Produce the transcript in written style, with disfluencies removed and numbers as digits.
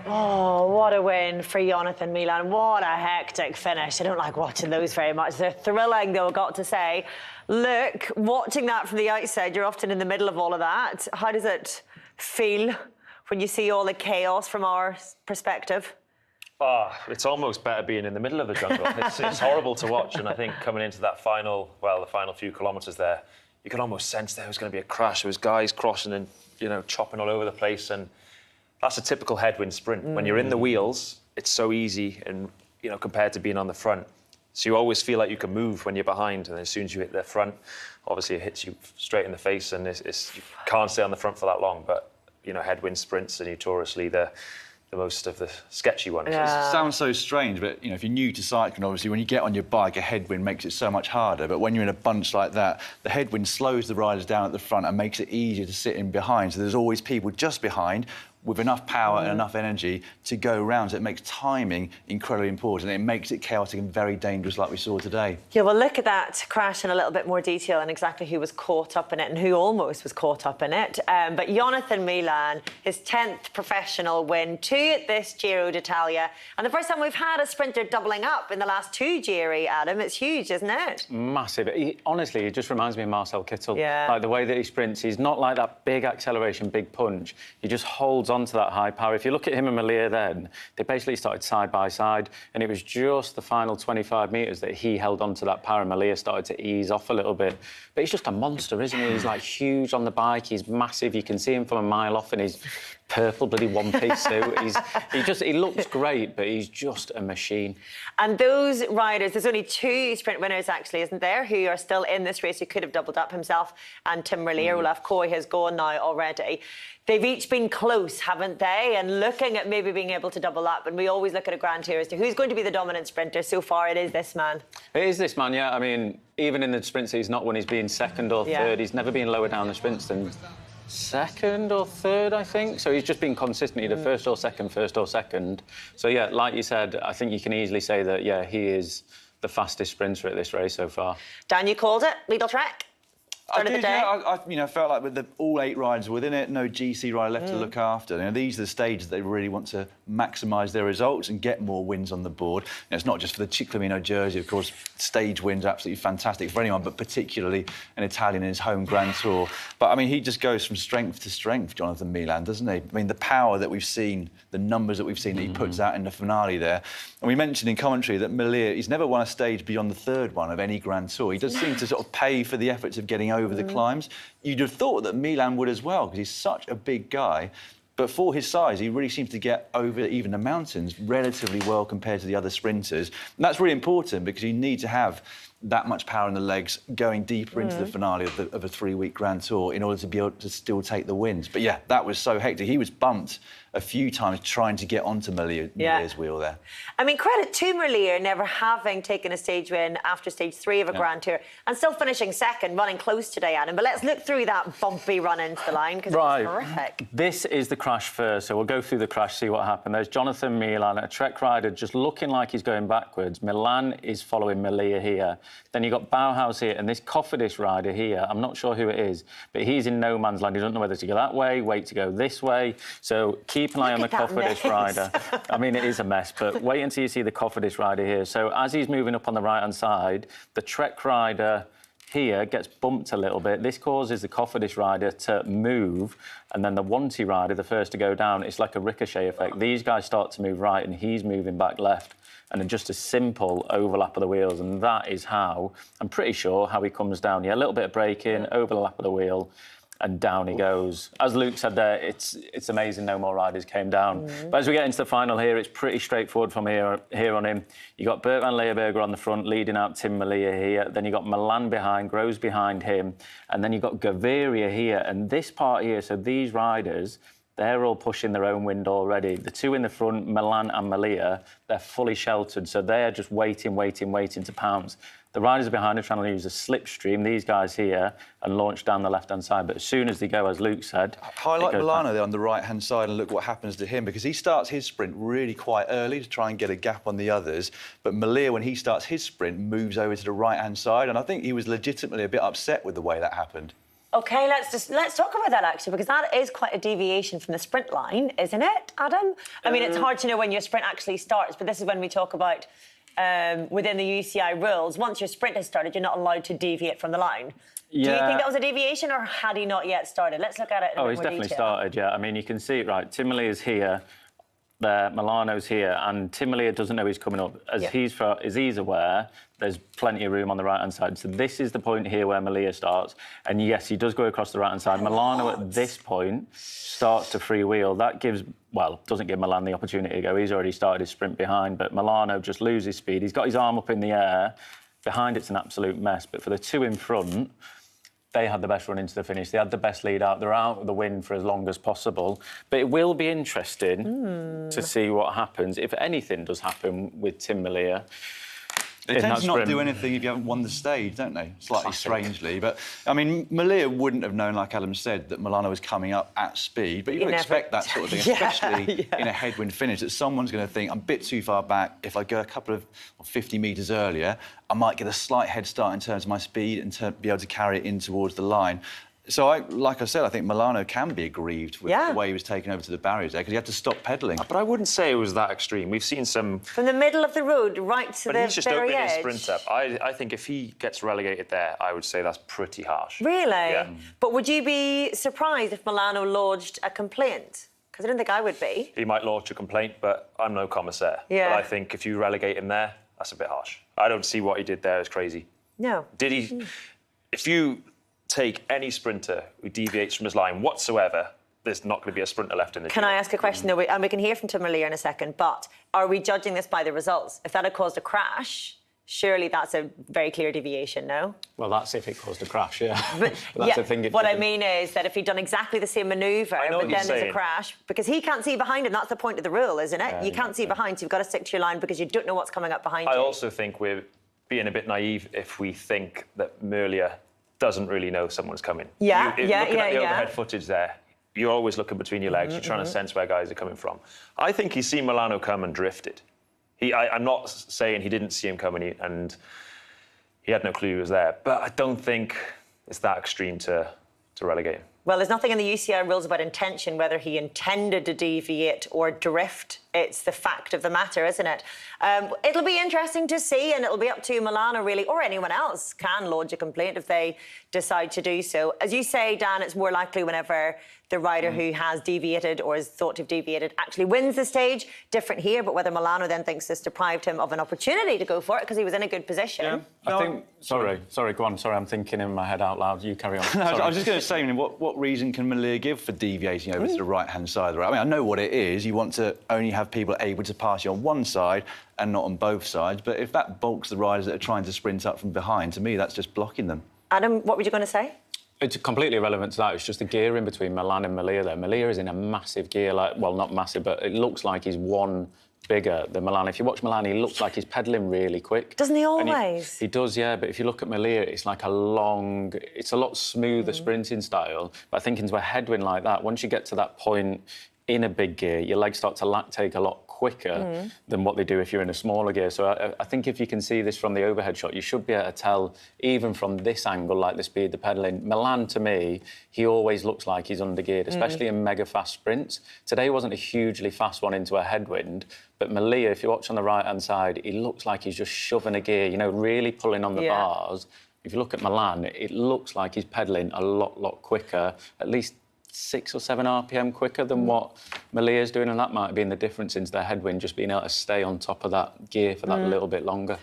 Oh, what a win for Jonathan Milan. What a hectic finish. I don't like watching those very much. They're thrilling, though, I've got to say. Look, watching that from the outside, you're often in the middle of all of that. How does it feel when you see all the chaos from our perspective? Oh, it's almost better being in the middle of the jungle. It's horrible to watch, and I think coming into that the final few kilometres there, you could almost sense there was going to be a crash. There was guys crossing and, chopping all over the place, and that's a typical headwind sprint. When you're in the wheels, it's so easy, and compared to being on the front. So you always feel like you can move when you're behind, and as soon as you hit the front, obviously it hits you straight in the face, and you can't stay on the front for that long. But headwind sprints are notoriously the most of the sketchy ones. Yeah. It sounds so strange, but if you're new to cycling, obviously when you get on your bike, a headwind makes it so much harder. But when you're in a bunch like that, the headwind slows the riders down at the front and makes it easier to sit in behind. So there's always people just behind with enough power and enough energy to go round. So it makes timing incredibly important. It makes it chaotic and very dangerous, like we saw today. Yeah, well, look at that crash in a little bit more detail and exactly who was caught up in it and who almost was caught up in it. But Jonathan Milan, his 10th professional win, 2 at this Giro D'Italia, and the first time we've had a sprinter doubling up in the last 2 Giri, Adam. It's huge, isn't it? Massive. Honestly, it just reminds me of Marcel Kittel. Yeah. Like the way that he sprints, he's not like that big acceleration, big punch. He just holds on to that high power. If you look at him and Malia then, they basically started side by side, and it was just the final 25 metres that he held on to that power, and Malia started to ease off a little bit. But he's just a monster, isn't he? He's like huge on the bike, he's massive, you can see him from a mile off in his purple bloody one-piece suit. He looks great, but he's just a machine. And those riders, there's only 2 sprint winners actually, isn't there, who are still in this race, who could have doubled up, himself and Tim Merlier. Olaf Koy has gone now already. They've each been close, haven't they? And looking at maybe being able to double up. And we always look at a Grand Tour as to who's going to be the dominant sprinter. So far, it is this man. It is this man, yeah. I mean, even in the sprints he's not won, he's been second or third. He's never been lower down the sprints than second or third, I think. So he's just been consistent, either first or second. So, yeah, like you said, I think you can easily say that, yeah, he is the fastest sprinter at this race so far. Dan, you called it, lead track. I did, I felt like with all 8 riders within it, no GC rider left to look after. These are the stages they really want to maximise their results and get more wins on the board. It's not just for the Ciclamino jersey, of course. Stage wins are absolutely fantastic for anyone, but particularly an Italian in his home Grand Tour. But I mean, he just goes from strength to strength, Jonathan Milan, doesn't he? I mean, the power that we've seen, the numbers that we've seen that he puts out in the finale there. And we mentioned in commentary that Merlier, he's never won a stage beyond the 3rd one of any Grand Tour. He does seem to sort of pay for the efforts of getting over the climbs. You'd have thought that Milan would as well, because he's such a big guy. But for his size, he really seems to get over even the mountains relatively well compared to the other sprinters. And that's really important, because you need to have that much power in the legs going deeper into the finale of a 3-week Grand Tour in order to be able to still take the wins. But, yeah, that was so hectic. He was bumped a few times trying to get onto Merlier's wheel there. I mean, credit to Merlier never having taken a stage win after stage 3 of a Grand Tour and still finishing second, running close today, Adam. But let's look through that bumpy run into the line, because it was horrific. This is the crash first, so we'll go through the crash, see what happened. There's Jonathan Milan, a Trek rider, just looking like he's going backwards. Milan is following Merlier here. Then you've got Bauhaus here, and this Cofidis rider here, I'm not sure who it is, but he's in no man's land. He doesn't know whether to go that way, wait to go this way. So keep an eye on the Cofidis rider. I mean, it is a mess, but wait until you see the Cofidis rider here. So as he's moving up on the right-hand side, the Trek rider here gets bumped a little bit. This causes the Cofidis rider to move, and then the Wanty rider, the first to go down, it's like a ricochet effect. These guys start to move right, and he's moving back left. And then just a simple overlap of the wheels, and that is how, I'm pretty sure, how he comes down. Yeah, a little bit of braking, overlap of the wheel, and down he goes. As Luke said there, it's amazing no more riders came down. But as we get into the final here, it's pretty straightforward from here on in. You got Bert van Leeuwenberger on the front, leading out Tim Merlier here. Then you got Milan behind, Groves behind him. And then you got Gaviria here. And this part here, so these riders, they're all pushing their own wind already. The 2 in the front, Milan and Merlier, they're fully sheltered, so they're just waiting to pounce. The riders behind are trying to use a slipstream, these guys here, and launch down the left-hand side. But as soon as they go, as Luke said... Highlight Milano there on the right-hand side and look what happens to him, because he starts his sprint really quite early to try and get a gap on the others. But Merlier, when he starts his sprint, moves over to the right-hand side, and I think he was legitimately a bit upset with the way that happened. OK, let's talk about that, actually, because that is quite a deviation from the sprint line, isn't it, Adam? I mean, it's hard to know when your sprint actually starts, but this is when we talk about within the UCI rules, once your sprint has started, you're not allowed to deviate from the line. Yeah. Do you think that was a deviation, or had he not yet started? Let's look at it in a bit he's more definitely detail. started, yeah. I mean, you can see it, right? Timmerly is here, there, Milano's here, and Timmerly doesn't know he's coming up. As he's aware, there's plenty of room on the right-hand side. So this is the point here where Malia starts. And yes, he does go across the right-hand side. Milano at this point starts to freewheel. That doesn't give Milan the opportunity to go. He's already started his sprint behind, but Milano just loses speed. He's got his arm up in the air. Behind it's an absolute mess. But for the two in front, they had the best run into the finish. They had the best lead out. They're out of the win for as long as possible. But it will be interesting to see what happens, if anything does happen with Tim Malia. They tend to not do anything if you haven't won the stage, don't they? Slightly strangely. But, I mean, Malia wouldn't have known, like Adam said, that Milano was coming up at speed. But you would expect that sort of thing, especially in a headwind finish, that someone's going to think, I'm a bit too far back. If I go a couple of 50 metres earlier, I might get a slight head start in terms of my speed and be able to carry it in towards the line. So, like I said, I think Milano can be aggrieved with the way he was taken over to the barriers there, because he had to stop pedalling. But I wouldn't say it was that extreme. We've seen some... From the middle of the road right to the very edge. But he's just opening his sprint up. I think if he gets relegated there, I would say that's pretty harsh. Really? Yeah. But would you be surprised if Milano lodged a complaint? Because I don't think I would be. He might launch a complaint, but I'm no commissaire. Yeah. But I think if you relegate him there, that's a bit harsh. I don't see what he did there as crazy. No. Did he... If you take any sprinter who deviates from his line whatsoever, there's not going to be a sprinter left in the Can Giro. I ask a question, though? And we can hear from Tim Malia in a second, but are we judging this by the results? If that had caused a crash, surely that's a very clear deviation, no? Well, that's if it caused a crash, yeah. But that's the thing. What I mean is that if he'd done exactly the same manoeuvre, but then there's a crash, because he can't see behind him, that's the point of the rule, isn't it? You can't see behind, so you've got to stick to your line because you don't know what's coming up behind you. I also think we're being a bit naive if we think that Merlier doesn't really know someone's coming. Looking at the overhead footage there, you're always looking between your legs. You're trying to sense where guys are coming from. I think he's seen Milano come and drifted. I'm not saying he didn't see him coming and he had no clue he was there, but I don't think it's that extreme to relegate him. Well, there's nothing in the UCI rules about intention, whether he intended to deviate or drift. It's the fact of the matter, isn't it? It'll be interesting to see, and it'll be up to Milano, really, or anyone else can lodge a complaint if they decide to do so. As you say, Dan, it's more likely whenever the rider who has deviated or is thought to have deviated actually wins the stage. Different here, but whether Milano then thinks this deprived him of an opportunity to go for it because he was in a good position. Yeah. I think... Sorry, go on. Sorry, I'm thinking in my head out loud. You carry on. I was just going to say, what reason can Malia give for deviating over to the right-hand side of the road? I mean, I know what it is. You want to only have people able to pass you on one side and not on both sides. But if that balks the riders that are trying to sprint up from behind, to me, that's just blocking them. Adam, what were you going to say? It's completely irrelevant to that. It's just the gear in between Milan and Malia there. Malia is in a massive gear, not massive, but it looks like he's one bigger than Milan. If you watch Milan, he looks like he's pedalling really quick. Doesn't he always? He does, yeah, but if you look at Malia, it's like it's a lot smoother sprinting style. But I think into a headwind like that, once you get to that point in a big gear, your legs start to lactate a lot quicker than what they do if you're in a smaller gear. So I think if you can see this from the overhead shot, you should be able to tell, even from this angle, like the speed they're pedalling. Milan, to me, he always looks like he's under-geared, especially in mega-fast sprints. Today wasn't a hugely fast one into a headwind, but Malia, if you watch on the right-hand side, he looks like he's just shoving a gear, really pulling on the bars. If you look at Milan, it looks like he's pedalling a lot quicker, at least 6 or 7 RPM quicker than what Malia's doing, and that might have been the difference into the headwind, just being able to stay on top of that gear for that little bit longer.